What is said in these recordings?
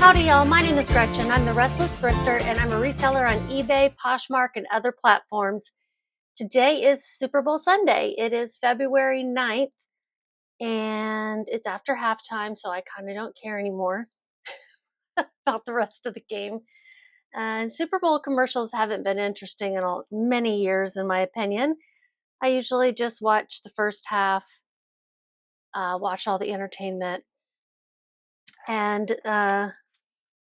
Howdy y'all, my name is Gretchen. I'm the Restless Thrifter and I'm a reseller on eBay, Poshmark, and other platforms. Today is Super Bowl Sunday. It is February 9th and it's after halftime, so I kind of don't care anymore about the rest of the game. And Super Bowl commercials haven't been interesting in many years, in my opinion. I usually just watch the first half, watch all the entertainment, and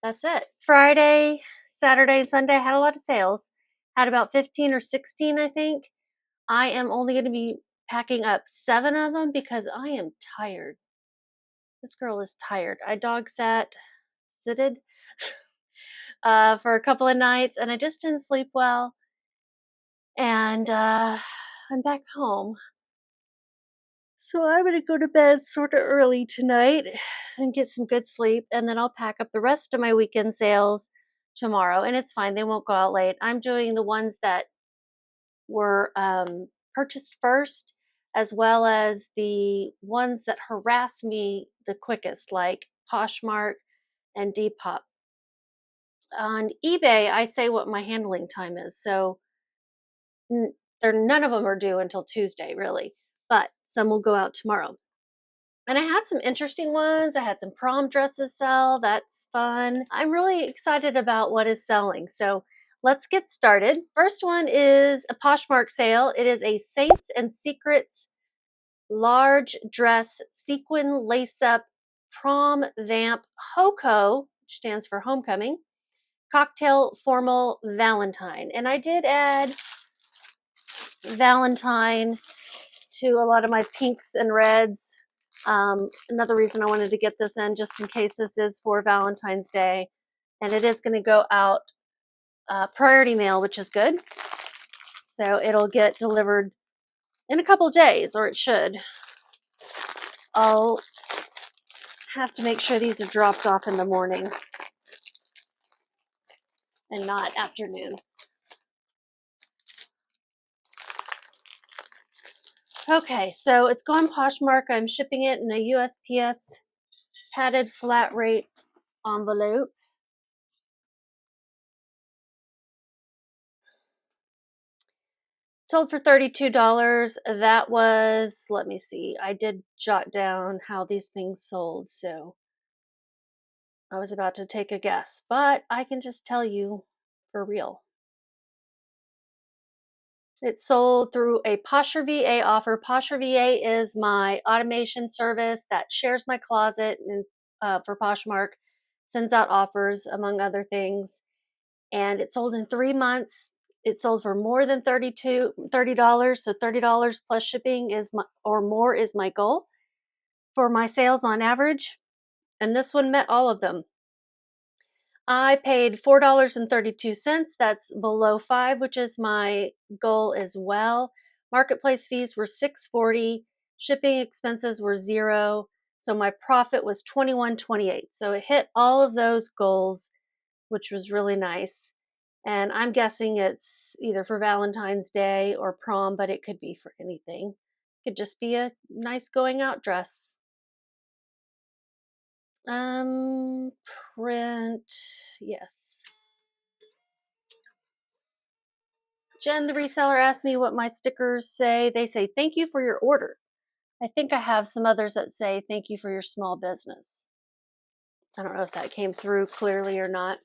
that's it. Friday, Saturday, Sunday, I had a lot of sales. Had about 15 or 16, I think. I am only going to be packing up 7 of them because I am tired. This girl is tired. I sitted for a couple of nights and I just didn't sleep well. And I'm back home. So I'm going to go to bed sort of early tonight and get some good sleep. And then I'll pack up the rest of my weekend sales tomorrow. And it's fine. They won't go out late. I'm doing the ones that were purchased first, as well as the ones that harass me the quickest, like Poshmark and Depop. On eBay, I say what my handling time is. So none of them are due until Tuesday, really. But some will go out tomorrow. And I had some interesting ones. I had some prom dresses sell. That's fun. I'm really excited about what is selling. So let's get started. First one is a Poshmark sale. It is a Saints and Secrets large dress sequin lace-up prom vamp HOCO, which stands for homecoming, cocktail formal Valentine. And I did add Valentine to a lot of my pinks and reds. Another reason I wanted to get this in, just in case this is for Valentine's Day, and it is going to go out priority mail, which is good. So it'll get delivered in a couple of days, or it should. I'll have to make sure these are dropped off in the morning and not afternoon. Okay, so it's going Poshmark. I'm shipping it in a USPS padded flat rate envelope. Sold for $32. That was, let me see, I did jot down how these things sold, so I was about to take a guess, but I can just tell you for real. It sold through a Posher VA offer. Posher VA is my automation service that shares my closet and for Poshmark, sends out offers among other things, and it sold in 3 months. It sold for more than $30, so $30 plus shipping or more is my goal for my sales on average, and this one met all of them. I paid $4.32. That's below $5, which is my goal as well. Marketplace fees were $6.40. Shipping expenses were $0. So my profit was $21.28. So it hit all of those goals, which was really nice. And I'm guessing it's either for Valentine's Day or prom, but it could be for anything. It could just be a nice going out dress. Print, yes. Jen, the reseller, asked me what my stickers say. They say, thank you for your order. I think I have some others that say, thank you for your small business. I don't know if that came through clearly or not.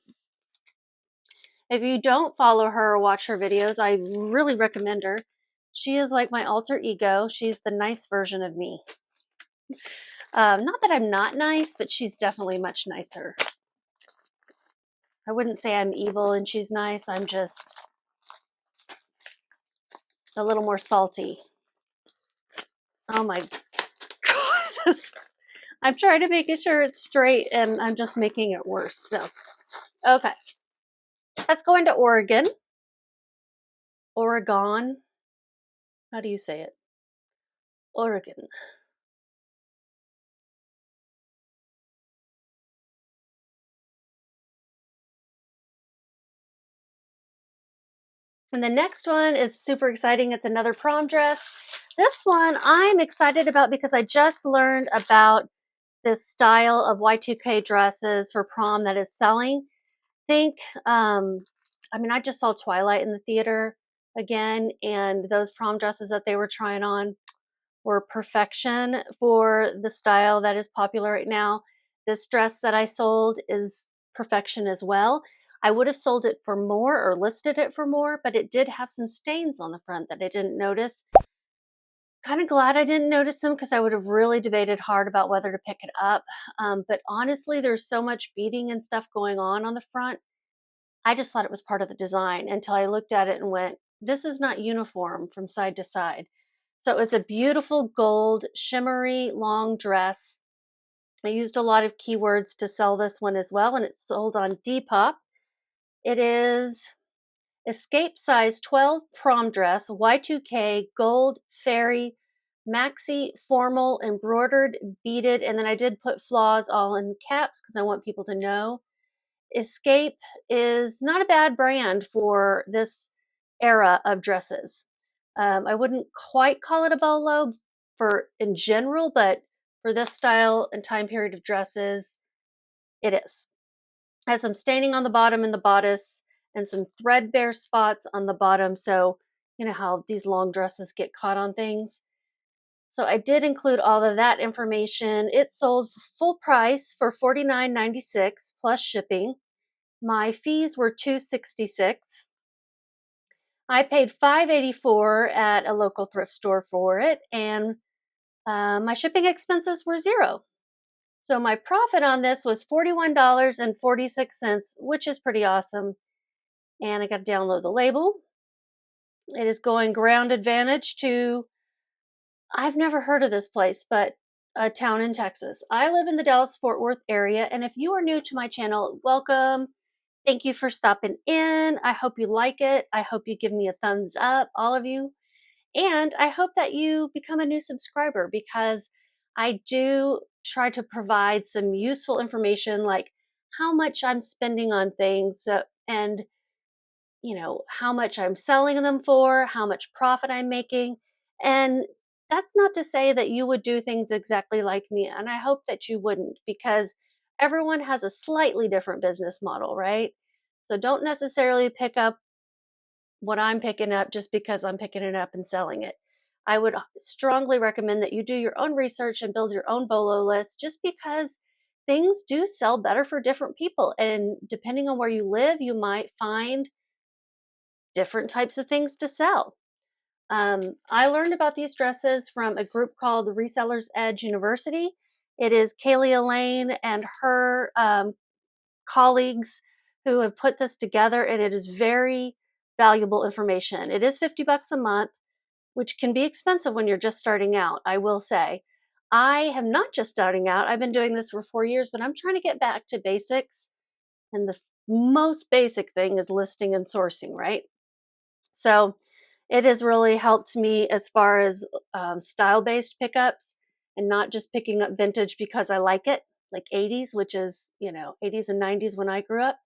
If you don't follow her or watch her videos, I really recommend her. She is like my alter ego. She's the nice version of me. Not that I'm not nice, but she's definitely much nicer. I wouldn't say I'm evil and she's nice. I'm just a little more salty. Oh my God. I'm trying to make sure it's straight and I'm just making it worse. So, okay. Let's go into Oregon. Oregon. How do you say it? Oregon. And the next one is super exciting. It's another prom dress. This one I'm excited about because I just learned about this style of Y2K dresses for prom that is selling. Think, I mean, I just saw Twilight in the theater again, and those prom dresses that they were trying on were perfection for the style that is popular right now. This dress that I sold is perfection as well. I would have sold it for more or listed it for more, but it did have some stains on the front that I didn't notice. Kind of glad I didn't notice them because I would have really debated hard about whether to pick it up. But honestly, there's so much beading and stuff going on the front. I just thought it was part of the design until I looked at it and went, this is not uniform from side to side. So it's a beautiful gold shimmery long dress. I used a lot of keywords to sell this one as well, and it's sold on Depop. It is escape size 12 prom dress, Y2K, gold, fairy, maxi, formal, embroidered, beaded, and then I did put flaws all in caps because I want people to know. Escape is not a bad brand for this era of dresses. I wouldn't quite call it a bolo for in general, but for this style and time period of dresses, it is. It has some staining on the bottom and the bodice and some threadbare spots on the bottom. So you know how these long dresses get caught on things. So I did include all of that information. It sold full price for $49.96 plus shipping. My fees were $266. I paid $584 at a local thrift store for it, and my shipping expenses were $0. So my profit on this was $41.46, which is pretty awesome. And I got to download the label. It is going ground advantage to, I've never heard of this place, but a town in Texas. I live in the Dallas-Fort Worth area, and if you are new to my channel, welcome. Thank you for stopping in. I hope you like it. I hope you give me a thumbs up, all of you. And I hope that you become a new subscriber because I do try to provide some useful information like how much I'm spending on things and you know how much I'm selling them for, how much profit I'm making. And that's not to say that you would do things exactly like me, and I hope that you wouldn't because everyone has a slightly different business model, right? So don't necessarily pick up what I'm picking up just because I'm picking it up and selling it. I would strongly recommend that you do your own research and build your own bolo list just because things do sell better for different people. And depending on where you live, you might find different types of things to sell. I learned about these dresses from a group called the Resellers Edge University. It is Kaylee Elaine and her colleagues who have put this together, and it is very valuable information. It is $50 a month, which can be expensive when you're just starting out, I will say. I am not just starting out. I've been doing this for 4 years, but I'm trying to get back to basics. And the most basic thing is listing and sourcing, right? So it has really helped me as far as style-based pickups and not just picking up vintage because I like it, like 80s, which is, you know, 80s and 90s when I grew up,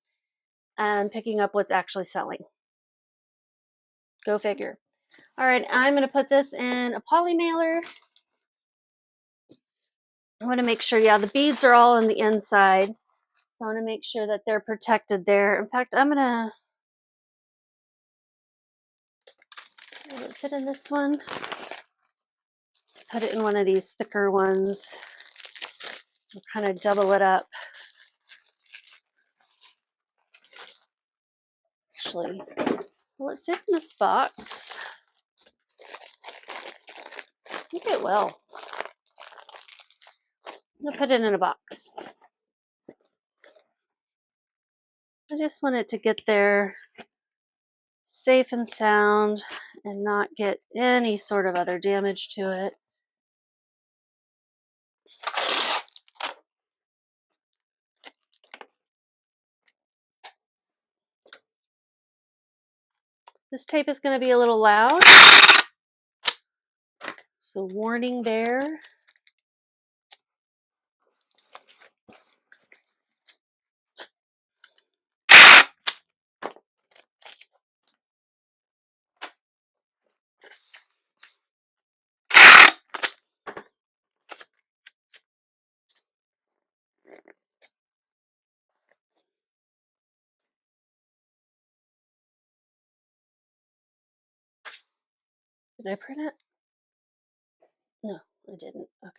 and picking up what's actually selling. Go figure. All right, I'm going to put this in a poly mailer. I want to make sure, yeah, the beads are all on the inside. So I want to make sure that they're protected there. In fact, I'm going to fit in this one. Put it in one of these thicker ones. We'll kind of double it up. Actually, will it fit in this box? I think it will. I'm going to put it in a box. I just want it to get there safe and sound and not get any sort of other damage to it. This tape is going to be a little loud, so warning there. Did I print it? No, I didn't. Okay.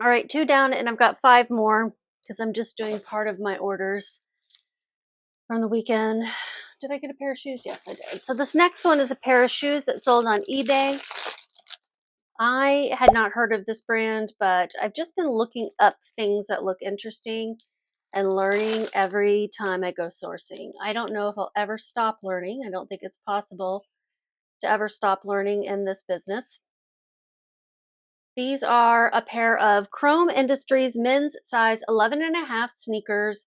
All right, 2 down, and I've got 5 more because I'm just doing part of my orders from the weekend. Did I get a pair of shoes? Yes, I did. So this next one is a pair of shoes that sold on eBay. I had not heard of this brand, but I've just been looking up things that look interesting and learning every time I go sourcing. I don't know if I'll ever stop learning. I don't think it's possible to ever stop learning in this business. These are a pair of Chrome Industries men's size 11.5 sneakers,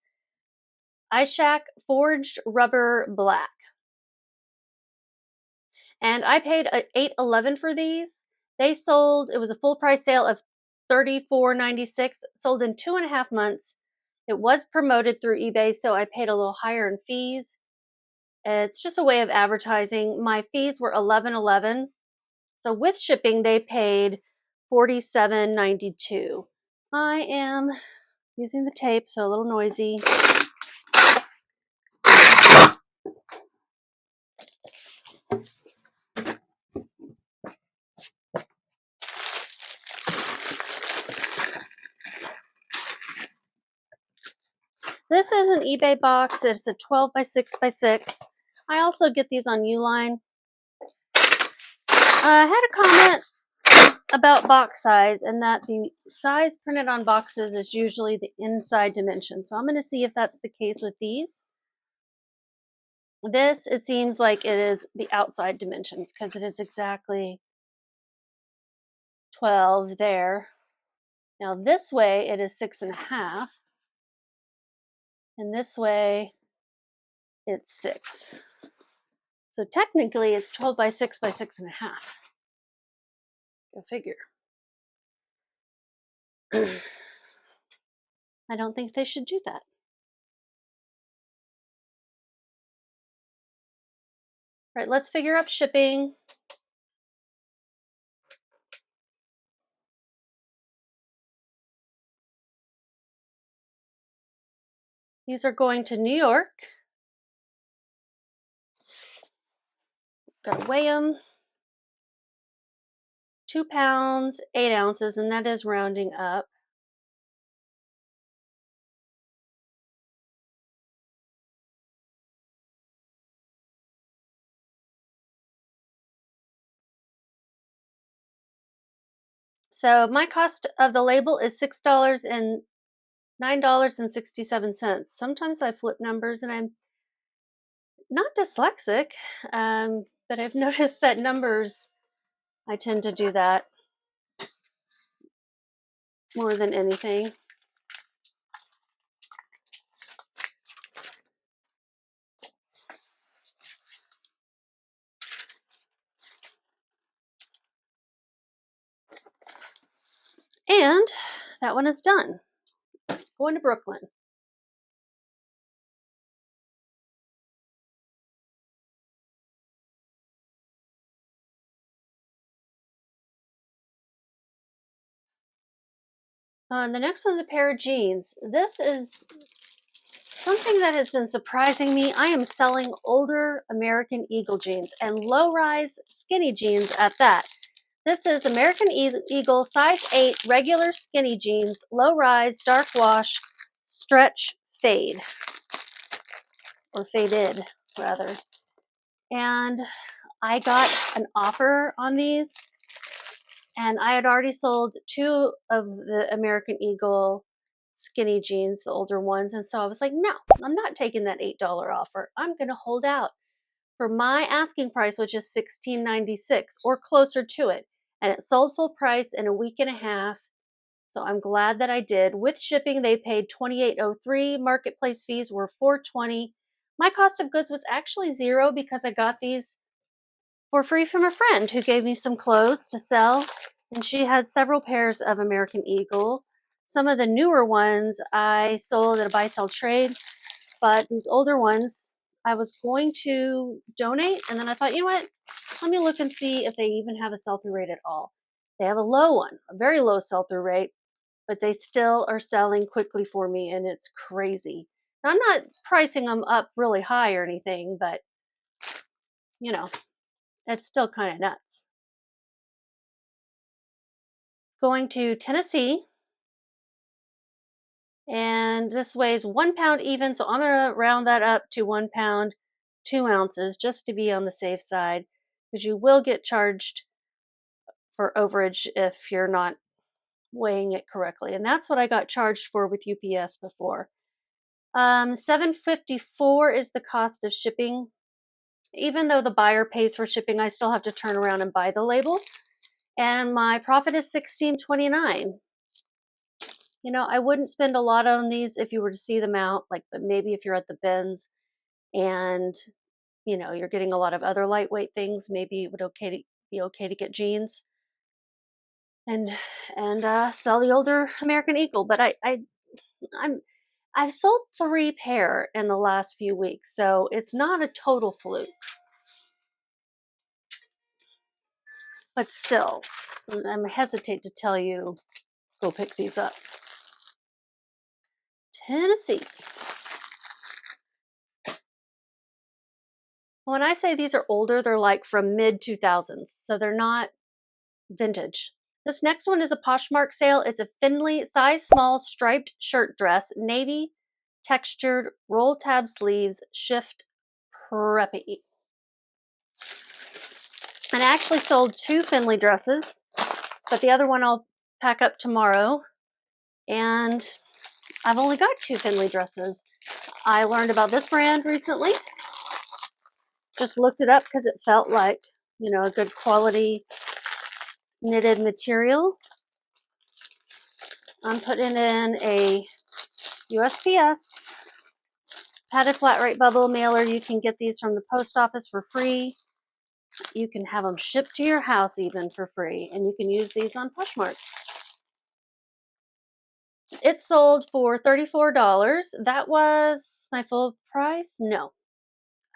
iShack forged rubber black. And I paid $8.11 for these. They sold, it was a full price sale of $34.96, sold in 2.5 months. It was promoted through eBay, so I paid a little higher in fees. It's just a way of advertising. My fees were $11.11. So with shipping, they paid $47.92. I am using the tape, so a little noisy. This is an eBay box. It's a 12 by 6 by 6. I also get these on Uline. I had a comment about box size and that the size printed on boxes is usually the inside dimension. So I'm going to see if that's the case with these. This, it seems like it is the outside dimensions because it is exactly 12 there. Now this way it is 6.5. And this way it's 6. So technically it's 12 by 6 by 6.5. Go figure. I don't think they should do that. All right, let's figure out shipping. These are going to New York. Gotta weigh them. 2 pounds, 8 ounces, and that is rounding up. So my cost of the label is $6 and $9.67. Sometimes I flip numbers and I'm not dyslexic, but I've noticed that numbers, I tend to do that more than anything. And that one is done. Going to Brooklyn. The next one's a pair of jeans. This is something that has been surprising me. I am selling older American Eagle jeans and low-rise skinny jeans at that. This is American Eagle size 8 regular skinny jeans, low-rise, dark wash, stretch fade. Or faded, rather. And I got an offer on these, and I had already sold 2 of the American Eagle skinny jeans, the older ones, and so I was like, no, I'm not taking that $8 offer. I'm going to hold out for my asking price, which is $16.96 or closer to it. And it sold full price in a week and a half. So I'm glad that I did. With shipping, they paid $28.03. Marketplace fees were $4.20. My cost of goods was actually zero because I got these for free from a friend who gave me some clothes to sell. And she had several pairs of American Eagle. Some of the newer ones I sold at a buy sell trade, but these older ones I was going to donate. And then I thought, you know what? Let me look and see if they even have a sell through rate at all. They have a low one, a very low sell through rate, but they still are selling quickly for me, and it's crazy. Now, I'm not pricing them up really high or anything, but you know, it's still kind of nuts. Going to Tennessee, and this weighs 1 pound even, so I'm gonna round that up to 1 pound 2 ounces just to be on the safe side, because you will get charged for overage if you're not weighing it correctly, and that's what I got charged for with UPS before. $7.54 is the cost of shipping. Even though the buyer pays for shipping, I still have to turn around and buy the label, and my profit is $16.29. You know, I wouldn't spend a lot on these if you were to see them out, like, but maybe if you're at the bins and you're getting a lot of other lightweight things, maybe it would be okay to get jeans and sell the older American Eagle. But I've sold 3 pair in the last few weeks, so it's not a total fluke. But still, I'm hesitate to tell you go pick these up. Tennessee. When I say these are older, they're like from mid 2000s, so they're not vintage. This next one is a Poshmark sale. It's a Finley size small striped shirt dress, navy textured roll tab sleeves, shift preppy. And I actually sold 2 Finley dresses, but the other one I'll pack up tomorrow. And I've only got 2 Finley dresses. I learned about this brand recently. Just looked it up because it felt like, a good quality knitted material. I'm putting in a USPS padded flat rate bubble mailer. You can get these from the post office for free. You can have them shipped to your house even for free, and you can use these on Poshmark. It sold for $34. That was my full price? No.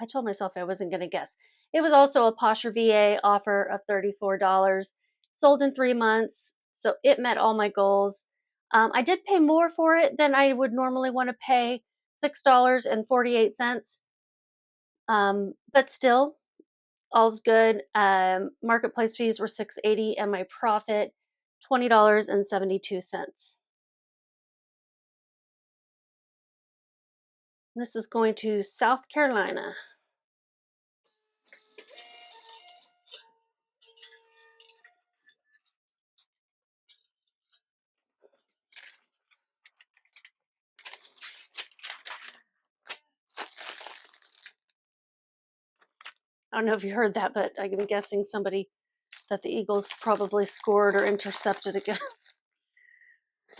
I told myself I wasn't going to guess. It was also a Posher VA offer of $34. Sold in 3 months, so it met all my goals. I did pay more for it than I would normally want to pay, $6.48. But still, all's good. Marketplace fees were $6.80, and my profit $20.72. This is going to South Carolina. I don't know if you heard that, but I'm guessing somebody that the Eagles probably scored or intercepted again.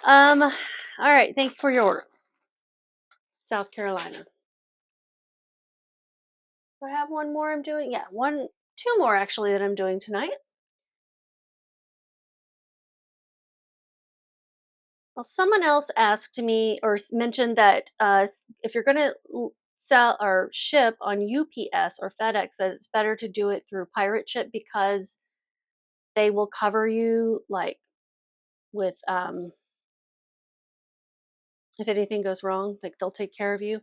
All right. Thank you for your order. South Carolina. Do I have one more I'm doing? Yeah, 2 more actually that I'm doing tonight. Well, someone else asked me or mentioned that if you're going to sell or ship on UPS or FedEx, that it's better to do it through pirate ship because they will cover you like with if anything goes wrong, like they'll take care of you,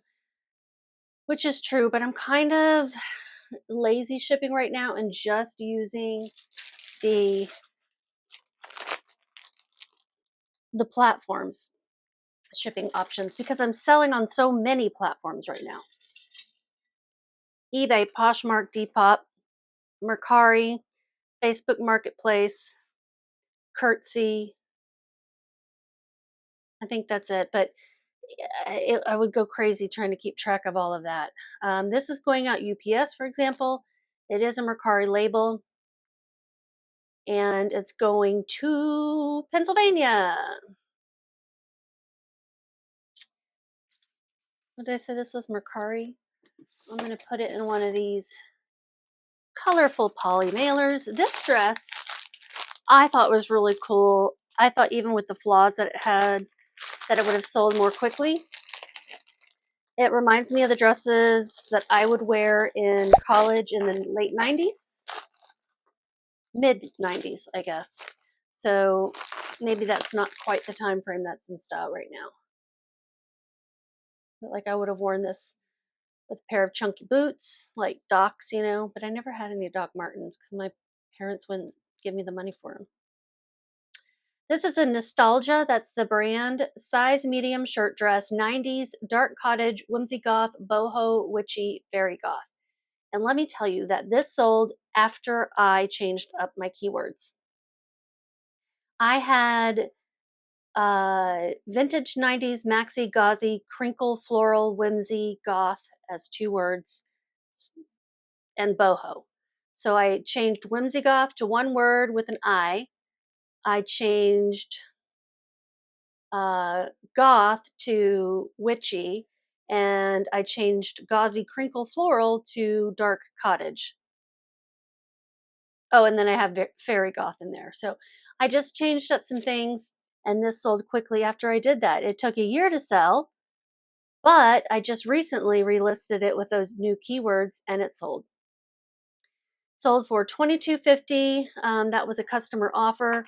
which is true. But I'm kind of lazy shipping right now and just using the platforms shipping options because I'm selling on so many platforms right now. eBay, Poshmark, Depop, Mercari, Facebook Marketplace, Curtsy. I think that's it, but I would go crazy trying to keep track of all of that. This is going out UPS, for example. It is a Mercari label, and it's going to Pennsylvania. What did I say this was? Mercari? I'm going to put it in one of these colorful poly mailers. This dress I thought was really cool. I thought even with the flaws that it had, that it would have sold more quickly. It reminds me of the dresses that I would wear in college in the late 90s, mid 90s, I guess. So maybe that's not quite the time frame that's in style right now. But like I would have worn this with a pair of chunky boots, like Docs, you know, but I never had any Doc Martens because my parents wouldn't give me the money for them. This is a Nostalgia, that's the brand, size medium shirt dress, 90s, dark cottage, whimsy goth, boho, witchy, fairy goth. And let me tell you that this sold after I changed up my keywords. I had vintage 90s, maxi, gauzy, crinkle, floral, whimsy, goth as 2 words, and boho. So I changed whimsy goth to 1 word with an I. I changed goth to witchy, and I changed gauzy crinkle floral to dark cottage. Oh, and then I have fairy goth in there. So I just changed up some things, and this sold quickly after I did that. It took a year to sell, but I just recently relisted it with those new keywords, and it sold. Sold for $22.50. That was a customer offer.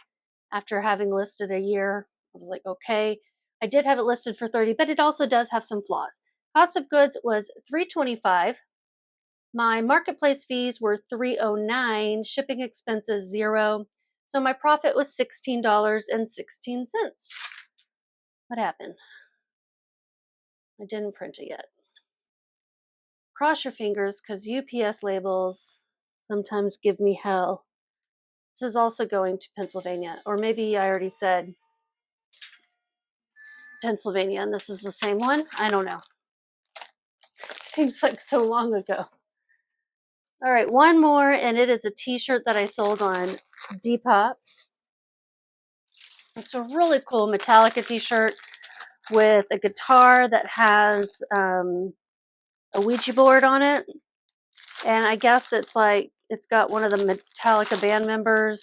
After having listed a year, I was like, okay. I did have it listed for $30, but it also does have some flaws. Cost of goods was $325. My marketplace fees were $309. Shipping expenses $0. So my profit was $16.16. What happened? I didn't print it yet. Cross your fingers because UPS labels sometimes give me hell. This is also going to Pennsylvania, or maybe I already said Pennsylvania and this is the same one. I don't know. It seems like so long ago. All right, one more, and it is a t-shirt that I sold on Depop. It's a really cool Metallica t-shirt with a guitar that has a Ouija board on it. And I guess it's like, it's got one of the Metallica band members.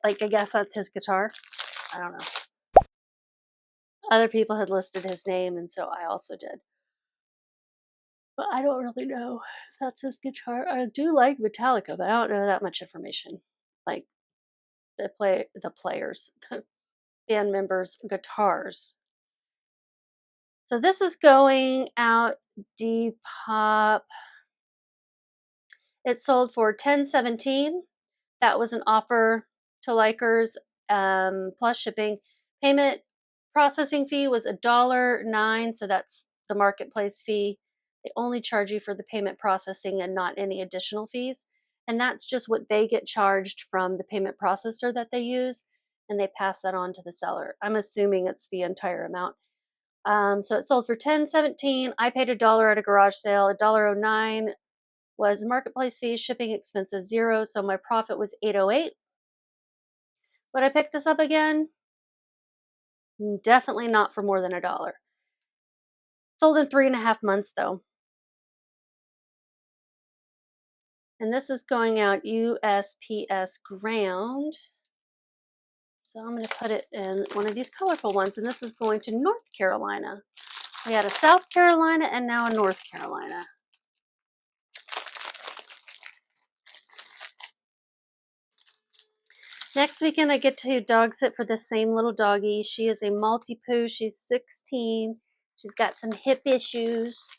Like, I guess that's his guitar. I don't know. Other people had listed his name, and so I also did. But I don't really know if that's his guitar. I do like Metallica, but I don't know that much information. Like the players, the band members' guitars. So this is going out Depop. It sold for $10.17. That was an offer to likers, plus shipping. Payment processing fee was $1.09, so that's the marketplace fee. They only charge you for the payment processing and not any additional fees. And that's just what they get charged from the payment processor that they use, and they pass that on to the seller. I'm assuming it's the entire amount. So it sold for $10.17. I paid $1 at a garage sale. $1.09 was the marketplace fee, shipping expenses $0, so my profit was $8.08. Would I pick this up again? Definitely not for more than $1. Sold in 3.5 months though. And this is going out USPS ground. So I'm going to put it in one of these colorful ones, and this is going to North Carolina. We had a South Carolina and now a North Carolina. Next weekend I get to dog sit for the same little doggie. She is a Maltipoo. She's 16. She's got some hip issues.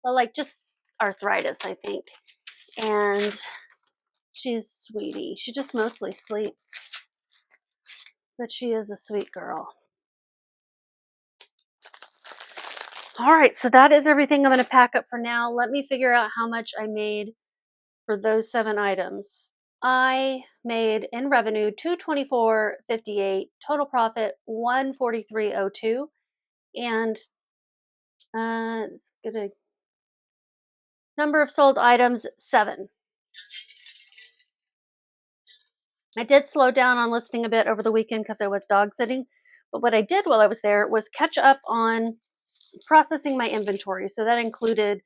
Well, like just arthritis, I think. And she's sweetie. She just mostly sleeps. But she is a sweet girl. All right, so that is everything I'm going to pack up for now. Let me figure out how much I made for those 7 items. I made in revenue $224.58, total profit $143.02, and it's gonna number of sold items 7. I did slow down on listing a bit over the weekend because I was dog sitting, but what I did while I was there was catch up on processing my inventory. So that included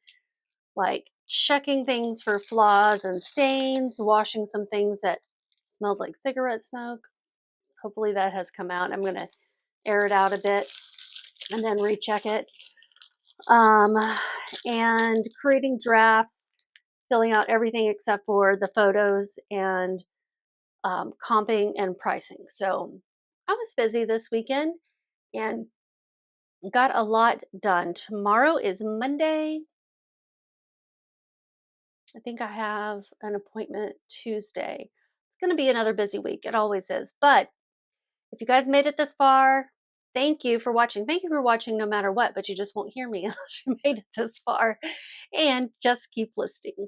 like checking things for flaws and stains, washing some things that smelled like cigarette smoke. Hopefully that has come out. I'm going to air it out a bit and then recheck it. And creating drafts, filling out everything except for the photos, and comping and pricing. So I was busy this weekend and got a lot done. Tomorrow is Monday. I think I have an appointment Tuesday. It's going to be another busy week. It always is. But if you guys made it this far, thank you for watching. Thank you for watching no matter what, but you just won't hear me unless you made it this far. And just keep listening.